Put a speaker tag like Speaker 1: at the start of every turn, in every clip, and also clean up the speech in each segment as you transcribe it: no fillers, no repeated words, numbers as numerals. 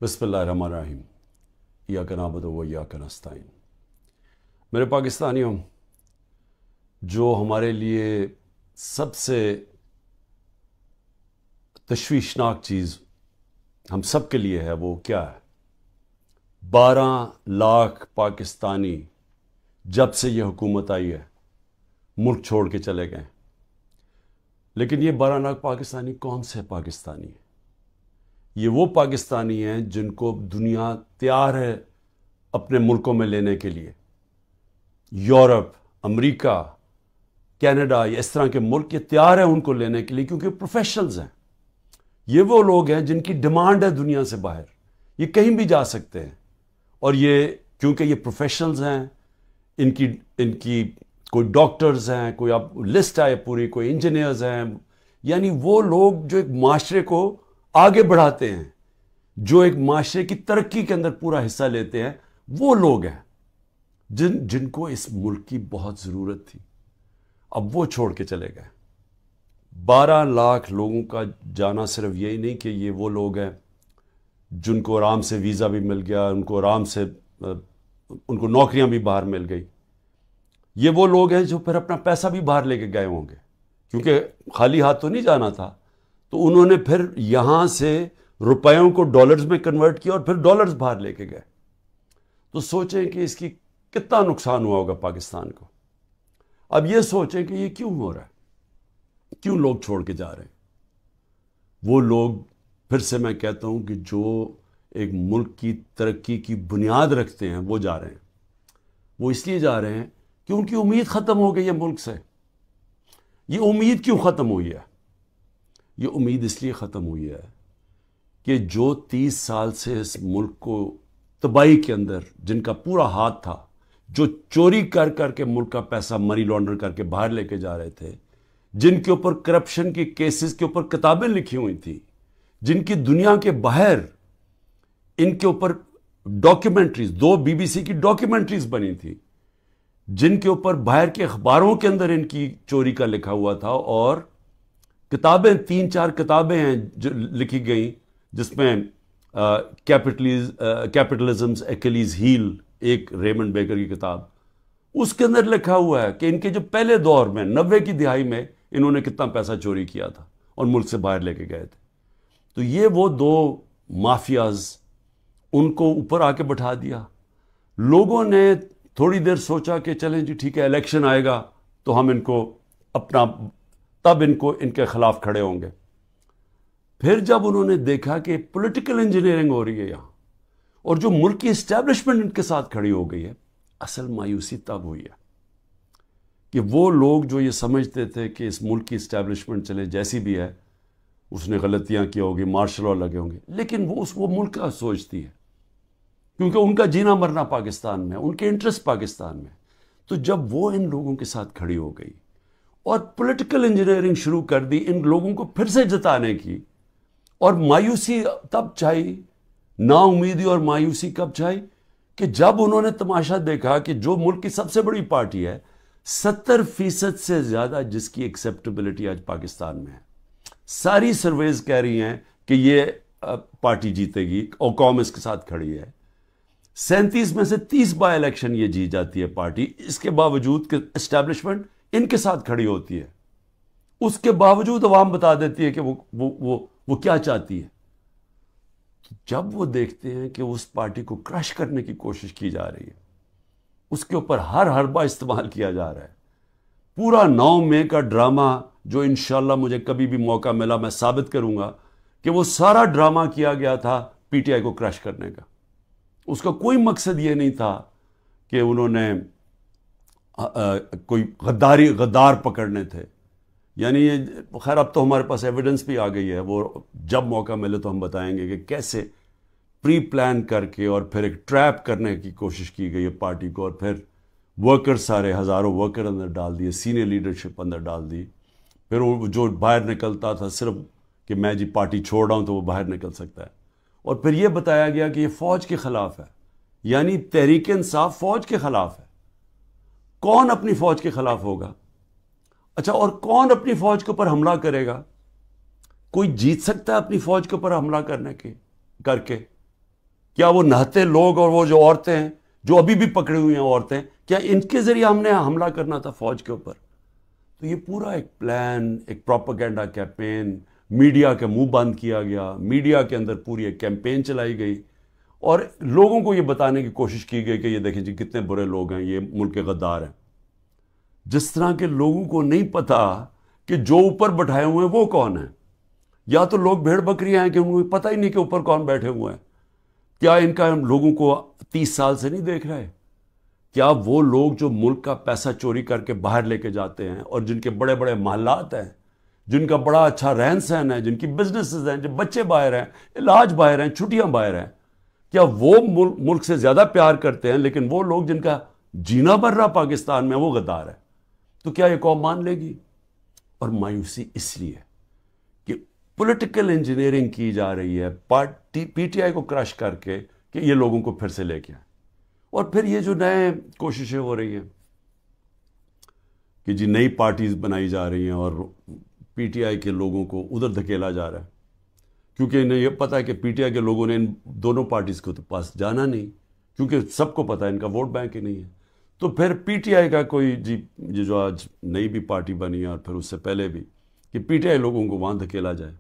Speaker 1: بسم اللہ الرحمن الرحیم ایاک نعبد و ایاک نستعین۔ میرے پاکستانیوں، جو ہمارے لیے سب سے تشویشناک چیز ہم سب کے لیے ہے وہ کیا ہے؟ 12 لاکھ پاکستانی جب سے یہ حکومت آئی ہے ملک چھوڑ کے چلے گئے۔ لیکن یہ 12 لاکھ پاکستانی کون سے پاکستانی ہیں؟ یہ وہ پاکستانی ہیں جن کو دنیا تیار ہے اپنے ملکوں میں لینے کے لیے۔ یورپ، امریکہ، کینیڈا، اس طرح کے ملک یہ تیار ہیں ان کو لینے کے لیے، کیونکہ پروفیشنلز ہیں۔ یہ وہ لوگ ہیں جن کی ڈیمانڈ ہے دنیا سے باہر، یہ کہیں بھی جا سکتے ہیں۔ اور یہ کیونکہ یہ پروفیشنلز ہیں، ان کی کوئی ڈاکٹرز ہیں، کوئی اب لسٹ آئے پوری، کوئی انجینئرز ہیں، یعنی وہ لوگ جو ایک معاشرے کو آگے بڑھاتے ہیں، جو ایک معاشرے کی ترقی کے اندر پورا حصہ لیتے ہیں، وہ لوگ ہیں جن کو اس ملک کی بہت ضرورت تھی۔ اب وہ چھوڑ کے چلے گئے۔ 12 لاکھ لوگوں کا جانا صرف یہی نہیں کہ یہ وہ لوگ ہیں جن کو آرام سے ویزا بھی مل گیا، ان کو آرام سے ان کو نوکریاں بھی باہر مل گئی۔ یہ وہ لوگ ہیں جو پھر اپنا پیسہ بھی باہر لے کے گئے ہوں گے، کیونکہ خالی ہاتھ تو نہیں جانا تھا، تو انہوں نے پھر یہاں سے روپیوں کو ڈالرز میں کنورٹ کیا اور پھر ڈالرز باہر لے کے گئے۔ تو سوچیں کہ اس کی کتنا نقصان ہوا ہوگا پاکستان کو۔ اب یہ سوچیں کہ یہ کیوں ہو رہا ہے، کیوں لوگ چھوڑ کے جا رہے ہیں۔ وہ لوگ، پھر سے میں کہتا ہوں کہ جو ایک ملک کی ترقی کی بنیاد رکھتے ہیں وہ جا رہے ہیں۔ وہ اس لیے جا رہے ہیں کہ ان کی امید ختم ہو گئی ہے ملک سے۔ یہ امید کیوں ختم ہوئی ہے؟ یہ امید اس لیے ختم ہوئی ہے کہ جو 30 سال سے اس ملک کو تباہی کے اندر جن کا پورا ہاتھ تھا، جو چوری کر کر کے ملک کا پیسہ منی لانڈر کر کے باہر لے کے جا رہے تھے، جن کے اوپر کرپشن کے کیسز کے اوپر کتابیں لکھی ہوئی تھیں، جن کی دنیا کے باہر ان کے اوپر ڈاکیومنٹریز، 2 BBC کی ڈاکیومنٹریز بنی تھی، جن کے اوپر باہر کے اخباروں کے اندر ان کی چوری کا لکھا ہوا تھا، اور کتابیں 3-4 کتابیں ہیں جو لکھی گئیں، جس میں کیپٹلزمز ایکلیز ہیل، ایک ریمنڈ بیکر کی کتاب، اس کے اندر لکھا ہوا ہے کہ ان کے جو پہلے دور میں 90 کی دہائی میں انہوں نے کتنا پیسہ چوری کیا تھا اور ملک سے باہر لے کے گئے تھے۔ تو یہ وہ 2 مافیاز، ان کو اوپر آ کے بٹھا دیا۔ لوگوں نے تھوڑی دیر سوچا کہ چلیں جی ٹھیک ہے، الیکشن آئے گا تو ہم ان کو اپنا، تب ان کے خلاف کھڑے ہوں گے۔ پھر جب انہوں نے دیکھا کہ پولیٹیکل انجینئرنگ ہو رہی ہے یہاں، اور جو ملک کی اسٹیبلشمنٹ ان کے ساتھ کھڑی ہو گئی ہے، اصل مایوسی تب ہوئی ہے کہ وہ لوگ جو یہ سمجھتے تھے کہ اس ملک کی اسٹیبلشمنٹ چلے جیسی بھی ہے، اس نے غلطیاں کی ہوگی، مارشل لا لگے ہوں گے، لیکن وہ ملک کا سوچتی ہے، کیونکہ ان کا جینا مرنا پاکستان میں، ان کے انٹرسٹ پاکستان میں۔ تو جب وہ ان لوگوں کے ساتھ کھڑی ہو گئی اور پولیٹیکل انجینئرنگ شروع کر دی ان لوگوں کو پھر سے جتانے کی، اور مایوسی تب چھائی، نا امیدی اور مایوسی کب چھائی کہ جب انہوں نے تماشا دیکھا کہ جو ملک کی سب سے بڑی پارٹی ہے، 70% سے زیادہ جس کی ایکسیپٹیبلٹی آج پاکستان میں ہے، ساری سرویز کہہ رہی ہیں کہ یہ پارٹی جیتے گی اور قوم اس کے ساتھ کھڑی ہے، 37 میں سے 30 بائی الیکشن یہ جیت جاتی ہے پارٹی، اس کے باوجود کہ اسٹیبلشمنٹ ان کے ساتھ کھڑی ہوتی ہے، اس کے باوجود عوام بتا دیتی ہے کہ وہ کیا چاہتی ہے۔ جب وہ دیکھتے ہیں کہ اس پارٹی کو کرش کرنے کی کوشش کی جا رہی ہے، اس کے اوپر ہر حربہ استعمال کیا جا رہا ہے، پورا 9 مئی کا ڈرامہ جو انشاءاللہ مجھے کبھی بھی موقع ملا میں ثابت کروں گا کہ وہ سارا ڈرامہ کیا گیا تھا PTI کو کرش کرنے کا۔ اس کا کوئی مقصد یہ نہیں تھا کہ انہوں نے کوئی غدار پکڑنے تھے، یعنی خیر اب تو ہمارے پاس ایویڈنس بھی آ گئی ہے، وہ جب موقع ملے تو ہم بتائیں گے کہ کیسے پری پلان کر کے اور پھر ایک ٹریپ کرنے کی کوشش کی گئی ہے پارٹی کو، اور پھر ورکر سارے ہزاروں ورکر اندر ڈال دیے، سینئر لیڈرشپ اندر ڈال دی، پھر وہ جو باہر نکلتا تھا صرف کہ میں جی پارٹی چھوڑ رہا ہوں تو وہ باہر نکل سکتا ہے، اور پھر یہ بتایا گیا کہ یہ فوج کے خلاف ہے، یعنی تحریک انصاف فوج کے خلاف ہے۔ کون اپنی فوج کے خلاف ہوگا؟ اچھا، اور کون اپنی فوج کے اوپر حملہ کرے گا؟ کوئی جیت سکتا ہے اپنی فوج کے اوپر حملہ کر کے؟ کیا وہ نہتے لوگ اور وہ جو عورتیں ہیں جو ابھی بھی پکڑی ہوئی ہیں عورتیں، کیا ان کے ذریعے ہم نے حملہ کرنا تھا فوج کے اوپر؟ تو یہ پورا ایک پلان، ایک پروپیگنڈا کیمپین، میڈیا کے منہ بند کیا گیا، میڈیا کے اندر پوری ایک کیمپین چلائی گئی اور لوگوں کو یہ بتانے کی کوشش کی گئی کہ یہ دیکھیں جی کتنے برے لوگ ہیں، یہ ملک کے غدار ہیں. جس طرح کے لوگوں کو نہیں پتا کہ جو اوپر بٹھائے ہوئے ہیں وہ کون ہیں. یا تو لوگ بھیڑ بکریاں ہیں کہ ان کو پتہ ہی نہیں کہ اوپر کون بیٹھے ہوئے ہیں. کیا ان کا لوگوں کو 30 سال سے نہیں دیکھ رہے؟ کیا وہ لوگ جو ملک کا پیسہ چوری کر کے باہر لے کے جاتے ہیں اور جن کے بڑے بڑے محلات ہیں، جن کا بڑا اچھا رہن سہن ہے، جن کی بزنسز ہیں، جن بچے باہر ہیں، علاج باہر ہیں، چھٹیاں باہر ہیں، کیا وہ ملک سے زیادہ پیار کرتے ہیں؟ لیکن وہ لوگ جن کا جینا بھر رہا پاکستان میں وہ غدار ہے. تو کیا یہ قوم مان لے گی؟ اور مایوسی اس لیے کہ پولیٹیکل انجینئرنگ کی جا رہی ہے پی ٹی آئی کو کرش کر کے کہ یہ لوگوں کو پھر سے لے کے آئیں. اور پھر یہ جو نئے کوششیں ہو رہی ہیں کہ جی نئی پارٹیز بنائی جا رہی ہیں اور پی ٹی آئی کے لوگوں کو ادھر دھکیلا جا رہا ہے، کیونکہ انہیں یہ پتہ ہے کہ پی ٹی آئی کے لوگوں نے ان دونوں پارٹیز کو تو پاس جانا نہیں، کیونکہ سب کو پتہ ہے ان کا ووٹ بینک ہی نہیں ہے. تو پھر پی ٹی آئی کا کوئی جی یہ جو آج نئی بھی پارٹی بنی ہے اور پھر اس سے پہلے بھی کہ پی ٹی آئی لوگوں کو وہاں دھکیلا جائے.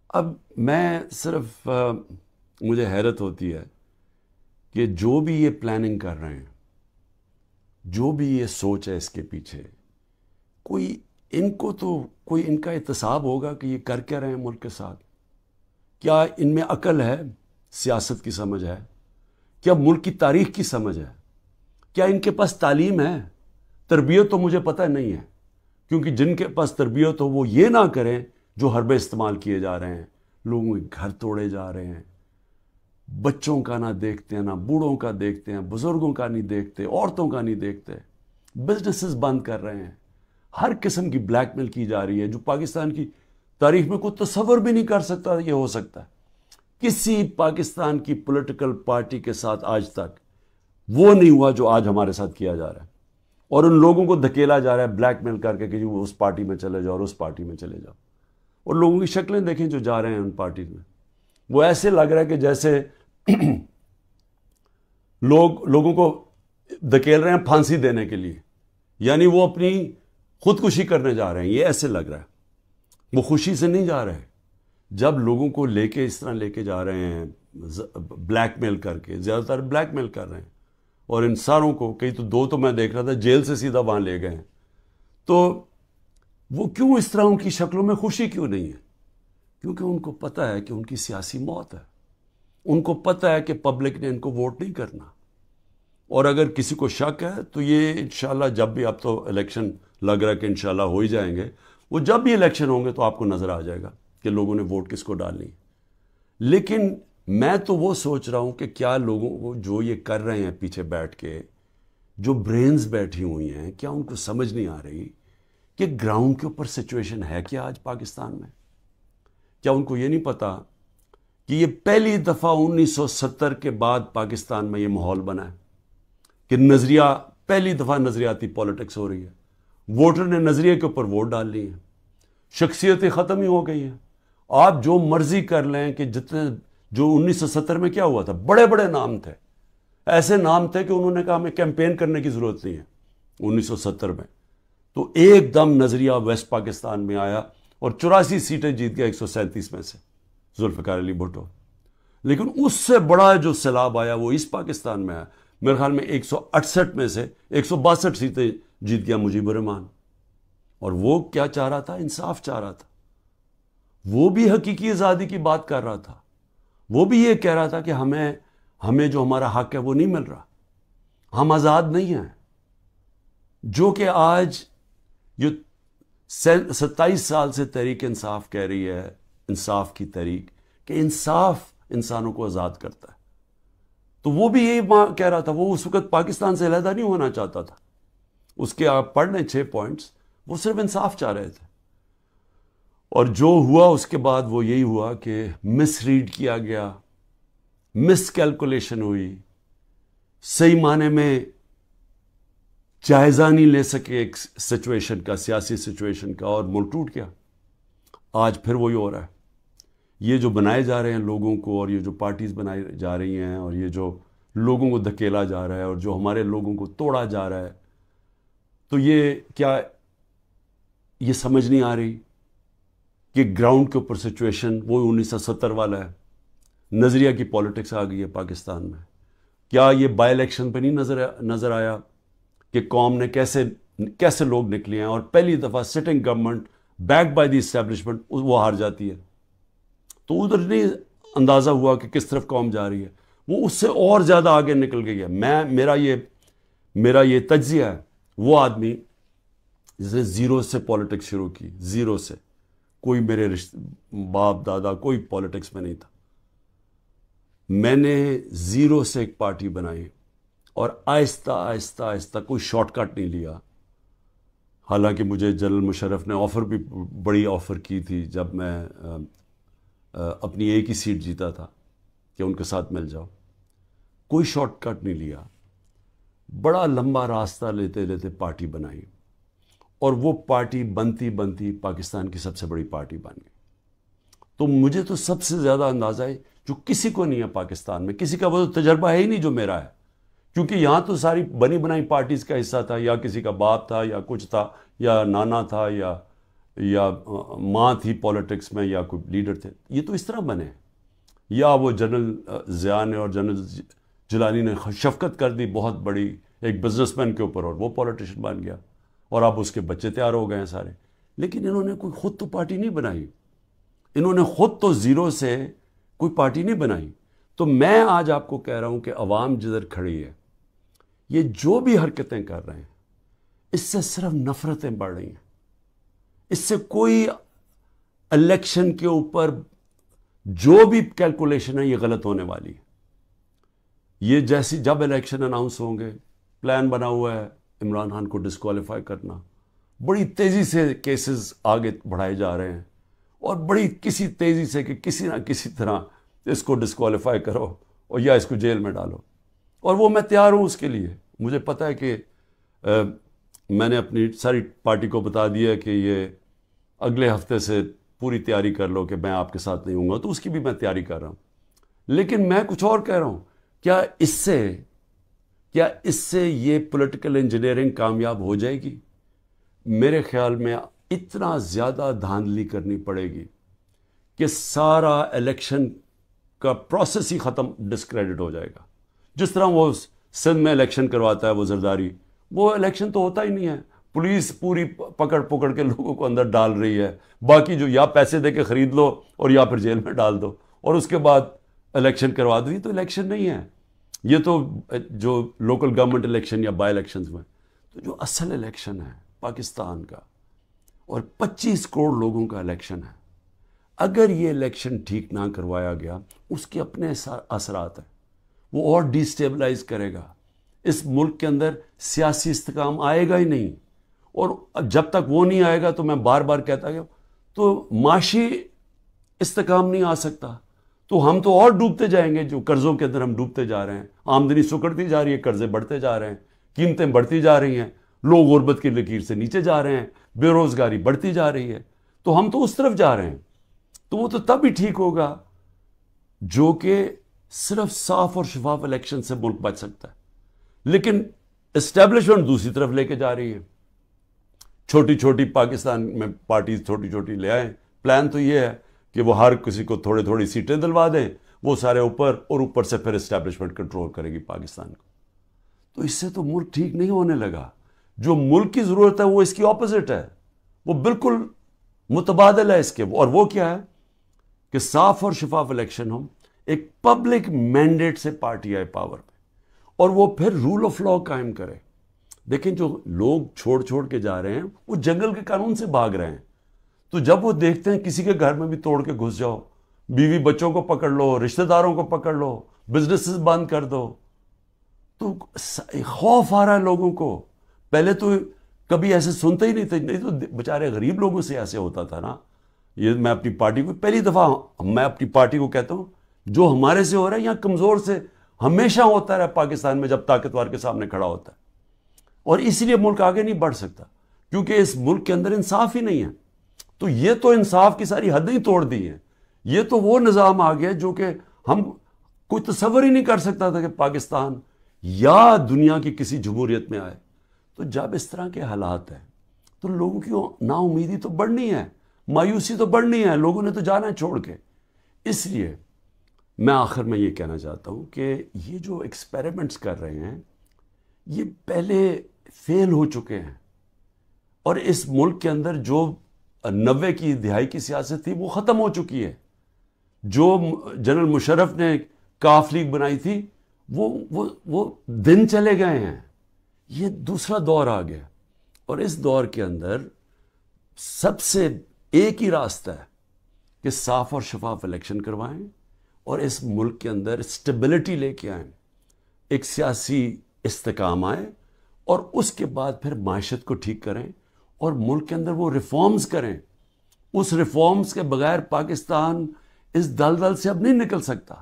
Speaker 1: اب میں صرف مجھے حیرت ہوتی ہے کہ جو بھی یہ پلاننگ کر رہے ہیں، جو بھی یہ سوچ ہے اس کے پیچھے، کوئی ان کو تو کوئی ان کا احتساب ہوگا کہ یہ کر کیا رہے ہیں ملک کے ساتھ؟ کیا ان میں عقل ہے، سیاست کی سمجھ ہے؟ کیا ملک کی تاریخ کی سمجھ ہے؟ کیا ان کے پاس تعلیم ہے؟ تربیت تو مجھے پتہ نہیں ہے، کیونکہ جن کے پاس تربیت ہو وہ یہ نہ کریں جو حربے استعمال کیے جا رہے ہیں. لوگوں کے گھر توڑے جا رہے ہیں، بچوں کا نہ دیکھتے ہیں، نہ بوڑھوں کا دیکھتے ہیں، بزرگوں کا نہیں دیکھتے، عورتوں کا نہیں دیکھتے، بزنسز بند کر رہے ہیں، ہر قسم کی بلیک میل کی جا رہی ہے جو پاکستان کی تاریخ میں کوئی تصور بھی نہیں کر سکتا یہ ہو سکتا ہے. کسی پاکستان کی پولیٹیکل پارٹی کے ساتھ آج تک وہ نہیں ہوا جو آج ہمارے ساتھ کیا جا رہا ہے. اور ان لوگوں کو دھکیلا جا رہا ہے بلیک میل کر کے کہ وہ اس پارٹی میں چلے جاؤ اور اس پارٹی میں چلے جاؤ. اور لوگوں کی شکلیں دیکھیں جو جا رہے ہیں ان پارٹیز میں، وہ ایسے لگ رہا ہے کہ جیسے لوگوں کو دھکیل رہے ہیں پھانسی دینے کے لیے، یعنی وہ اپنی خودکشی کرنے جا رہے ہیں. یہ ایسے لگ رہا ہے، وہ خوشی سے نہیں جا رہے. جب لوگوں کو لے کے اس طرح لے کے جا رہے ہیں بلیک میل کر کے، زیادہ تر بلیک میل کر رہے ہیں، اور ان ساروں کو کئی تو دو تو میں دیکھ رہا تھا جیل سے سیدھا وہاں لے گئے ہیں. تو وہ کیوں اس طرح ان کی شکلوں میں خوشی کیوں نہیں ہے؟ کیونکہ ان کو پتہ ہے کہ ان کی سیاسی موت ہے. ان کو پتہ ہے کہ پبلک نے ان کو ووٹ نہیں کرنا. اور اگر کسی کو شک ہے تو یہ انشاءاللہ جب بھی، اب تو الیکشن لگ رہا ہے کہ انشاءاللہ ہو ہی جائیں گے، وہ جب بھی الیکشن ہوں گے تو آپ کو نظر آ جائے گا کہ لوگوں نے ووٹ کس کو ڈالنی ہے. لیکن میں تو وہ سوچ رہا ہوں کہ کیا لوگوں کو جو یہ کر رہے ہیں پیچھے بیٹھ کے، جو برینز بیٹھی ہوئی ہیں، کیا ان کو سمجھ نہیں آ رہی کہ گراؤنڈ کے اوپر سچویشن ہے کیا آج پاکستان میں؟ کیا ان کو یہ نہیں پتا کہ یہ پہلی دفعہ 1970 کے بعد پاکستان میں یہ ماحول بنا ہے کہ نظریہ، پہلی دفعہ نظریاتی پالیٹکس ہو رہی ہے. ووٹر نے نظریے کے اوپر ووٹ ڈال لی ہیں، شخصیتیں ختم ہی ہو گئی ہیں. آپ جو مرضی کر لیں کہ جتنے جو 1970 میں کیا ہوا تھا، بڑے بڑے نام تھے، ایسے نام تھے کہ انہوں نے کہا ہمیں کیمپین کرنے کی ضرورت نہیں ہے 1970 میں. تو ایک دم نظریہ ویسٹ پاکستان میں آیا اور 84 سیٹیں جیت گیا 137 میں سے ذوالفقار علی بھٹو. لیکن اس سے بڑا جو سیلاب آیا وہ اس پاکستان میں آیا. میرے خیال میں 168 میں سے 162 سیٹیں جیت گیا مجیب الرحمان. اور وہ کیا چاہ رہا تھا؟ انصاف چاہ رہا تھا. وہ بھی حقیقی آزادی کی بات کر رہا تھا. وہ بھی یہ کہہ رہا تھا کہ ہمیں جو ہمارا حق ہے وہ نہیں مل رہا، ہم آزاد نہیں ہیں. جو کہ آج یہ 27 سال سے تحریک انصاف کہہ رہی ہے، انصاف کی تحریک، کہ انصاف انسانوں کو آزاد کرتا ہے. تو وہ بھی یہی کہہ رہا تھا. وہ اس وقت پاکستان سے علیحدہ نہیں ہونا چاہتا تھا. اس کے آپ پڑھ لیں 6 پوائنٹس، وہ صرف انصاف چاہ رہے تھے. اور جو ہوا اس کے بعد وہ یہی ہوا کہ مس ریڈ کیا گیا، مس کیلکولیشن ہوئی، صحیح معنی میں جائزہ نہیں لے سکے ایک سچویشن کا، سیاسی سچویشن کا، اور ملک ٹوٹ گیا. آج پھر وہی ہو رہا ہے. یہ جو بنائے جا رہے ہیں لوگوں کو، اور یہ جو پارٹیز بنائی جا رہی ہیں، اور یہ جو لوگوں کو دھکیلا جا رہا ہے، اور جو ہمارے لوگوں کو توڑا جا رہا ہے، تو یہ کیا یہ سمجھ نہیں آ رہی کہ گراؤنڈ کے اوپر سچویشن وہ 1970 والا ہے؟ نظریہ کی پولیٹکس آ گئی ہے پاکستان میں. کیا یہ بائی الیکشن پہ نہیں نظر آیا کہ قوم نے کیسے لوگ نکلے ہیں، اور پہلی دفعہ sitting government back by the establishment وہ ہار جاتی ہے؟ تو ادھر نہیں اندازہ ہوا کہ کس طرف قوم جا رہی ہے، وہ اس سے اور زیادہ آگے نکل گئی ہے. میرا یہ تجزیہ ہے. وہ آدمی جس نے زیرو سے پولیٹکس شروع کی، زیرو سے، کوئی میرے باپ دادا کوئی پولیٹکس میں نہیں تھا، میں نے زیرو سے ایک پارٹی بنائی، اور آہستہ آہستہ آہستہ کوئی شارٹ کٹ نہیں لیا. حالانکہ مجھے جنرل مشرف نے آفر بھی بڑی آفر کی تھی جب میں اپنی ایک ہی سیٹ جیتا تھا کہ ان کے ساتھ مل جاؤ. کوئی شارٹ کٹ نہیں لیا، بڑا لمبا راستہ لیتے لیتے پارٹی بنائی، اور وہ پارٹی بنتی بنتی پاکستان کی سب سے بڑی پارٹی بن گئی. تو مجھے تو سب سے زیادہ اندازہ ہے جو کسی کو نہیں ہے پاکستان میں، کسی کا وہ تجربہ ہے ہی نہیں جو میرا ہے، کیونکہ یہاں تو ساری بنی بنائی پارٹیز کا حصہ تھا، یا کسی کا باپ تھا، یا کچھ تھا، یا نانا تھا، یا ماں تھی پولیٹکس میں، یا کوئی لیڈر تھے. یہ تو اس طرح بنے، یا وہ جنرل ضیاء نے اور جنرل جیلانی نے شفقت کر دی بہت بڑی ایک بزنس مین کے اوپر، اور وہ پولیٹیشین بن گیا، اور اب اس کے بچے تیار ہو گئے ہیں سارے. لیکن انہوں نے کوئی خود تو پارٹی نہیں بنائی، انہوں نے خود تو زیرو سے کوئی پارٹی نہیں بنائی. تو میں آج آپ کو کہہ رہا ہوں کہ عوام جدھر کھڑی ہے، یہ جو بھی حرکتیں کر رہے ہیں، اس سے صرف نفرتیں بڑھ رہی ہیں. اس سے کوئی الیکشن کے اوپر جو بھی کیلکولیشن ہے یہ غلط ہونے والی ہے. یہ جیسی جب الیکشن اناؤنس ہوں گے، پلان بنا ہوا ہے عمران خان کو ڈسکوالیفائی کرنا، بڑی تیزی سے کیسز آگے بڑھائے جا رہے ہیں، اور بڑی کسی تیزی سے کہ کسی نہ کسی طرح اس کو ڈسکوالیفائی کرو اور یا اس کو جیل میں ڈالو. اور وہ میں تیار ہوں اس کے لیے. مجھے پتہ ہے کہ میں نے اپنی ساری پارٹی کو بتا دیا کہ یہ اگلے ہفتے سے پوری تیاری کر لو کہ میں آپ کے ساتھ نہیں ہوں گا، تو اس کی بھی میں تیاری کر رہا ہوں. لیکن میں کچھ اور کہہ رہا ہوں، کیا اس سے یہ پولیٹیکل انجینئرنگ کامیاب ہو جائے گی؟ میرے خیال میں اتنا زیادہ دھاندلی کرنی پڑے گی کہ سارا الیکشن کا پروسیس ہی ختم، ڈسکریڈٹ ہو جائے گا. جس طرح وہ سندھ میں الیکشن کرواتا ہے وہ زرداری، وہ الیکشن تو ہوتا ہی نہیں ہے، پولیس پوری پکڑ کے لوگوں کو اندر ڈال رہی ہے، باقی جو یا پیسے دے کے خرید لو اور یا پھر جیل میں ڈال دو، اور اس کے بعد الیکشن کروا دو. یہ تو الیکشن نہیں ہے، یہ تو جو لوکل گورنمنٹ الیکشن یا بائی الیکشنز میں. تو جو اصل الیکشن ہے پاکستان کا، اور 25 کروڑ لوگوں کا الیکشن ہے، اگر یہ الیکشن ٹھیک نہ کروایا گیا، اس کے اپنے اثرات ہیں، وہ اور ڈی سٹیبلائز کرے گا. اس ملک کے اندر سیاسی استحکام آئے گا ہی نہیں، اور جب تک وہ نہیں آئے گا تو میں بار بار کہتا ہوں تو معاشی استحکام نہیں آ سکتا. تو ہم تو اور ڈوبتے جائیں گے، جو قرضوں کے اندر ہم ڈوبتے جا رہے ہیں. آمدنی سکڑتی جا رہی ہے، قرضے بڑھتے جا رہے ہیں، قیمتیں بڑھتی جا رہی ہیں، لوگ غربت کی لکیر سے نیچے جا رہے ہیں، بے روزگاری بڑھتی جا رہی ہے. تو ہم تو اس طرف جا رہے ہیں. تو وہ تو تب ہی ٹھیک ہوگا جو کہ صرف صاف اور شفاف الیکشن سے ملک بچ سکتا ہے. لیکن اسٹیبلشمنٹ دوسری طرف لے کے جا رہی ہے. چھوٹی چھوٹی پاکستان میں پارٹیز چھوٹی چھوٹی لے آئیں. پلان تو یہ ہے کہ وہ ہر کسی کو تھوڑی سیٹیں دلوا دیں، وہ سارے اوپر، اور اوپر سے پھر اسٹیبلشمنٹ کنٹرول کرے گی پاکستان کو. تو اس سے تو ملک ٹھیک نہیں ہونے لگا. جو ملک کی ضرورت ہے وہ اس کی اپوزٹ ہے، وہ بالکل متبادل ہے اس کے. اور وہ کیا ہے کہ صاف اور شفاف الیکشن ہو، ایک پبلک مینڈیٹ سے پارٹی آئے پاور پہ، اور وہ پھر رول آف لا قائم کرے. دیکھیں جو لوگ چھوڑ کے جا رہے ہیں وہ جنگل کے قانون سے بھاگ رہے ہیں. تو جب وہ دیکھتے ہیں کسی کے گھر میں بھی توڑ کے گھس جاؤ، بیوی بچوں کو پکڑ لو، رشتہ داروں کو پکڑ لو، بزنسز بند کر دو، تو خوف آ رہا ہے لوگوں کو. پہلے تو کبھی ایسے سنتے ہی نہیں تھے، نہیں تو بیچارے غریب لوگوں سے ایسے ہوتا تھا نا. یہ میں اپنی پارٹی کو پہلی دفعہ میں اپنی پارٹی کو کہتا ہوں، جو ہمارے سے ہو رہا ہے یہاں کمزور سے ہمیشہ ہوتا رہا پاکستان میں، جب طاقتور کے سامنے کھڑا ہوتا ہے. اور اس لیے ملک آگے نہیں بڑھ سکتا، کیونکہ اس ملک کے اندر انصاف ہی نہیں ہے. تو یہ تو انصاف کی ساری حدیں ہی توڑ دی ہیں. یہ تو وہ نظام آ گیا جو کہ ہم کوئی تصور ہی نہیں کر سکتا تھا کہ پاکستان یا دنیا کی کسی جمہوریت میں آئے. تو جب اس طرح کے حالات ہیں تو لوگوں کی نا امیدی تو بڑھنی ہے, مایوسی تو بڑھنی ہے, لوگوں نے تو جانا ہے چھوڑ کے. اس لیے میں آخر میں یہ کہنا چاہتا ہوں کہ یہ جو ایکسپیریمنٹس کر رہے ہیں یہ پہلے فیل ہو چکے ہیں, اور اس ملک کے اندر جو 90 کی دہائی کی سیاست تھی وہ ختم ہو چکی ہے. جو جنرل مشرف نے کاف لیگ بنائی تھی وہ دن چلے گئے ہیں. یہ دوسرا دور آ گیا, اور اس دور کے اندر سب سے ایک ہی راستہ ہے کہ صاف اور شفاف الیکشن کروائیں اور اس ملک کے اندر اسٹیبلٹی لے کے آئیں, ایک سیاسی استحکام آئے, اور اس کے بعد پھر معیشت کو ٹھیک کریں اور ملک کے اندر وہ ریفارمز کریں. اس ریفارمز کے بغیر پاکستان اس دلدل سے اب نہیں نکل سکتا.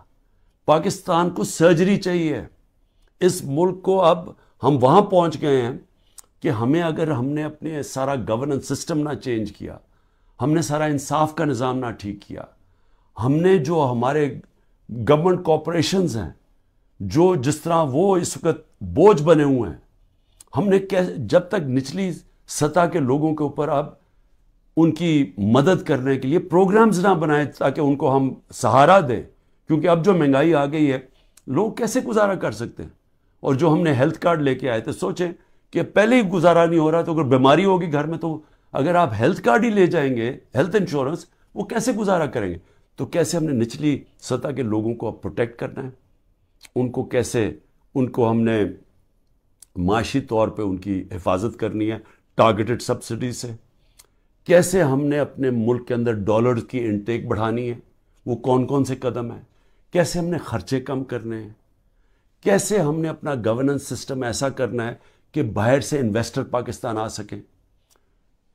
Speaker 1: پاکستان کو سرجری چاہیے. اس ملک کو اب ہم وہاں پہنچ گئے ہیں کہ اگر ہم نے اپنے سارا گورننس سسٹم نہ چینج کیا, ہم نے سارا انصاف کا نظام نہ ٹھیک کیا, ہم نے جو ہمارے گورنمنٹ کارپوریشنز ہیں جو جس طرح وہ اس وقت بوجھ بنے ہوئے ہیں, ہم نے جب تک نچلی سطح کے لوگوں کے اوپر اب ان کی مدد کرنے کے لیے پروگرامز نہ بنائے تاکہ ان کو ہم سہارا دیں, کیونکہ اب جو مہنگائی آ گئی ہے لوگ کیسے گزارا کر سکتے ہیں. اور جو ہم نے ہیلتھ کارڈ لے کے آئے تھے, سوچیں کہ پہلے ہی گزارا نہیں ہو رہا, تو اگر بیماری ہوگی گھر میں تو اگر آپ ہیلتھ کارڈ ہی لے جائیں گے, ہیلتھ انشورنس, وہ کیسے گزارا کریں گے. تو کیسے ہم نے نچلی سطح کے لوگوں کو اب پروٹیکٹ کرنا ہے, ان کو ہم نے معاشی طور پہ ان کی حفاظت کرنی ہے ٹارگیٹڈ سبسڈی سے. کیسے ہم نے اپنے ملک کے اندر ڈالرز کی انٹیک بڑھانی ہے, وہ کون کون سے قدم ہیں. کیسے ہم نے خرچے کم کرنے ہیں. کیسے ہم نے اپنا گورننس سسٹم ایسا کرنا ہے کہ باہر سے انویسٹر پاکستان آ سکیں.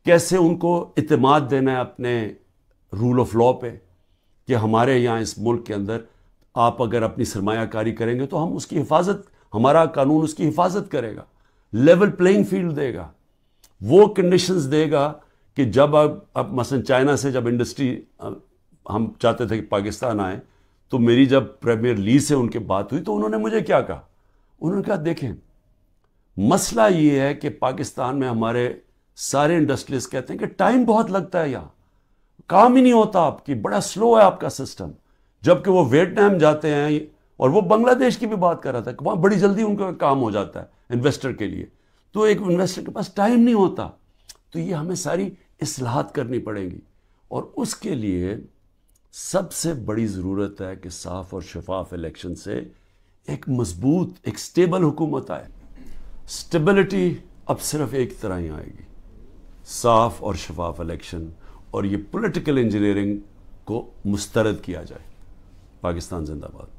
Speaker 1: کیسے ان کو اعتماد دینا ہے اپنے رول آف لا پہ کہ ہمارے یہاں اس ملک کے اندر آپ اگر اپنی سرمایہ کاری کریں گے تو ہم اس کی حفاظت, ہمارا قانون اس کی حفاظت کرے گا, لیول پلینگ فیلڈ دے گا, وہ کنڈیشنز دے گا کہ جب اب مثلا چائنا سے جب انڈسٹری ہم چاہتے تھے کہ پاکستان آئے, تو میری جب پریمیئر لی سے ان کے بات ہوئی تو انہوں نے مجھے کیا کہا, انہوں نے کہا دیکھیں مسئلہ یہ ہے کہ پاکستان میں ہمارے سارے انڈسٹریز کہتے ہیں کہ ٹائم بہت لگتا ہے, یہاں کام ہی نہیں ہوتا آپ کی, بڑا سلو ہے آپ کا سسٹم. جبکہ وہ ویتنام جاتے ہیں, اور وہ بنگلہ دیش کی بھی بات کر رہا تھا کہ وہاں بڑی جلدی ان کا کام ہو جاتا ہے انویسٹر کے لیے. تو ایک انویسٹر کے پاس ٹائم نہیں ہوتا. تو یہ ہمیں ساری اصلاحات کرنی پڑیں گی, اور اس کے لیے سب سے بڑی ضرورت ہے کہ صاف اور شفاف الیکشن سے ایک مضبوط, ایک سٹیبل حکومت آئے. سٹیبلٹی اب صرف ایک طرح ہی آئے گی, صاف اور شفاف الیکشن, اور یہ پولیٹیکل انجینئرنگ کو مسترد کیا جائے. پاکستان زندہ باد.